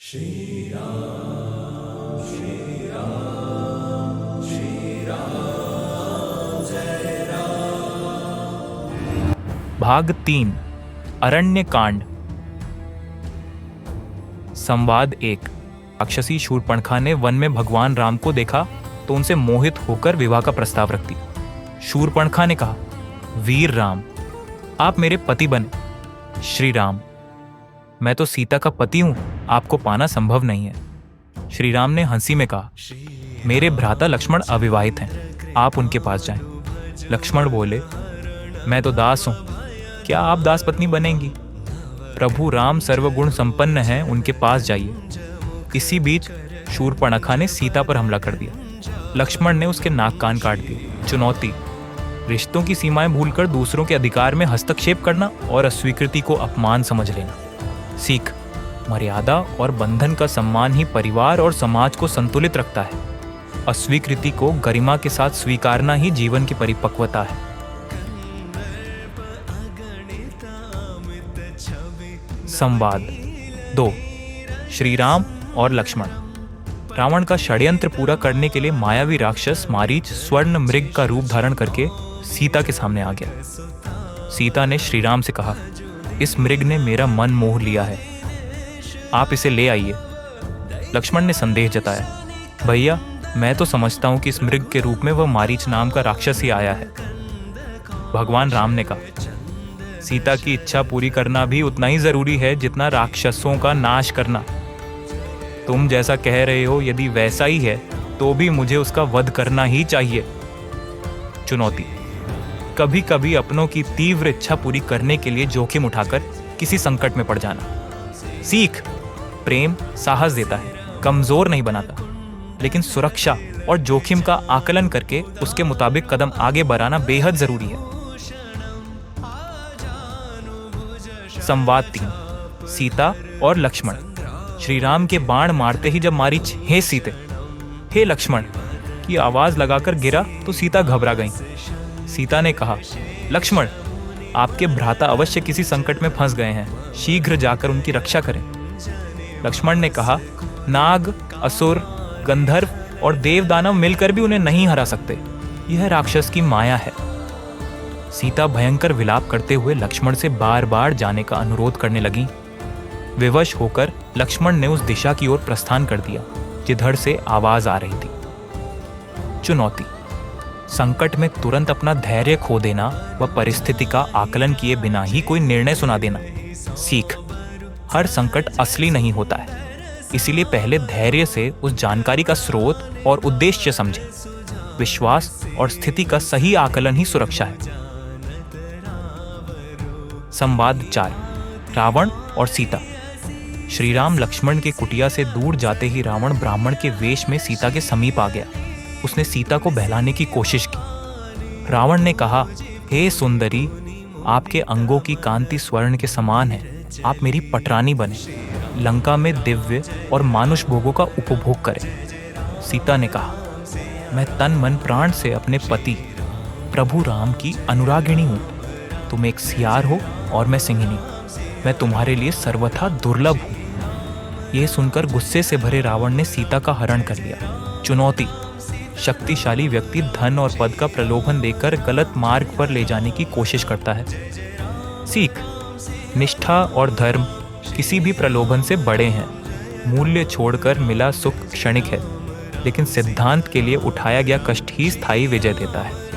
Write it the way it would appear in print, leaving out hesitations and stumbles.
श्री राम श्री राम श्री राम जय राम। भाग 3 अरण्य कांड। संवाद 1। राक्षसी शूर्पणखा ने वन में भगवान राम को देखा तो उनसे मोहित होकर विवाह का प्रस्ताव रख दिया। शूर्पणखा ने कहा, वीर राम, आप मेरे पति बने। श्री राम, मैं तो सीता का पति हूं, आपको पाना संभव नहीं है। श्री राम ने हंसी में कहा, मेरे भ्राता लक्ष्मण अविवाहित हैं, आप उनके पास जाएं। लक्ष्मण बोले, मैं तो दास हूं, क्या आप दास पत्नी बनेंगी? प्रभु राम सर्वगुण संपन्न हैं, उनके पास जाइए। इसी बीच शूर्पणखा ने सीता पर हमला कर दिया। लक्ष्मण ने उसके नाक कान काट दिए। चुनौती: रिश्तों की सीमाएं भूलकर दूसरों के अधिकार में हस्तक्षेप करना और अस्वीकृति को अपमान समझ लेना। सीख: मर्यादा और बंधन का सम्मान ही परिवार और समाज को संतुलित रखता है। अस्वीकृति को गरिमा के साथ स्वीकारना ही जीवन की परिपक्वता है। संवाद 2। श्री राम और लक्ष्मण। रावण का षड्यंत्र पूरा करने के लिए मायावी राक्षस मारीच स्वर्ण मृग का रूप धारण करके सीता के सामने आ गया। सीता ने श्री राम से कहा, इस मृग ने मेरा मन मोह लिया है, आप इसे ले आइए। लक्ष्मण ने संदेह जताया, भैया, मैं तो समझता हूं कि इस मृग के रूप में वह मारीच नाम का राक्षस ही आया है। भगवान राम ने कहा, सीता की इच्छा पूरी करना भी उतना ही जरूरी है जितना राक्षसों का नाश करना। तुम जैसा कह रहे हो यदि वैसा ही है तो भी मुझे उसका वध करना ही चाहिए। चुनौती: कभी कभी अपनों की तीव्र इच्छा पूरी करने के लिए जोखिम उठाकर किसी संकट में पड़ जाना। सीख: प्रेम साहस देता है, कमजोर नहीं बनाता, लेकिन सुरक्षा और जोखिम का आकलन करके उसके मुताबिक कदम आगे बढ़ाना बेहद जरूरी है। संवाद 3। सीता और लक्ष्मण। श्री राम के बाण मारते ही जब मारीच हे सीते, हे लक्ष्मण की आवाज लगाकर गिरा तो सीता घबरा गईं। सीता ने कहा, लक्ष्मण, आपके भ्राता अवश्य किसी संकट में फंस गए हैं, शीघ्र जाकर उनकी रक्षा करें। लक्ष्मण ने कहा, नाग, असुर, गंधर्व और देवदानव मिलकर भी उन्हें नहीं हरा सकते, यह राक्षस की माया है। सीता भयंकर विलाप करते हुए लक्ष्मण से बार बार जाने का अनुरोध करने लगी। विवश होकर लक्ष्मण ने उस दिशा की ओर प्रस्थान कर दिया जिधर से आवाज आ रही थी। चुनौती: संकट में तुरंत अपना धैर्य खो देना व परिस्थिति का आकलन किए बिना ही कोई निर्णय सुना देना। सीख: हर संकट असली नहीं होता है, इसीलिए पहले धैर्य से उस जानकारी का स्रोत और उद्देश्य समझें। विश्वास और स्थिति का सही आकलन ही सुरक्षा है। संवाद 4। रावण और सीता। श्री राम लक्ष्मण के कुटिया से दूर जाते ही रावण ब्राह्मण के वेश में सीता के समीप आ गया। उसने सीता को बहलाने की कोशिश की। रावण ने कहा, हे सुंदरी, आपके अंगों की कांति स्वर्ण के समान है, आप मेरी पटरानी बने, लंका में दिव्य और मानुष भोगों का उपभोग करें। सीता ने कहा, मैं तन मन प्राण से अपने पति प्रभु राम की अनुरागिणी हूँ। तुम एक सियार हो और मैं सिंहिनी, मैं तुम्हारे लिए सर्वथा दुर्लभ हूँ। यह सुनकर गुस्से से भरे रावण ने सीता का हरण कर लिया। चुनौती: शक्तिशाली व्यक्ति धन और पद का प्रलोभन देकर गलत मार्ग पर ले जाने की कोशिश करता है। सीख: निष्ठा और धर्म किसी भी प्रलोभन से बड़े हैं। मूल्य छोड़कर मिला सुख क्षणिक है, लेकिन सिद्धांत के लिए उठाया गया कष्ट ही स्थायी विजय देता है।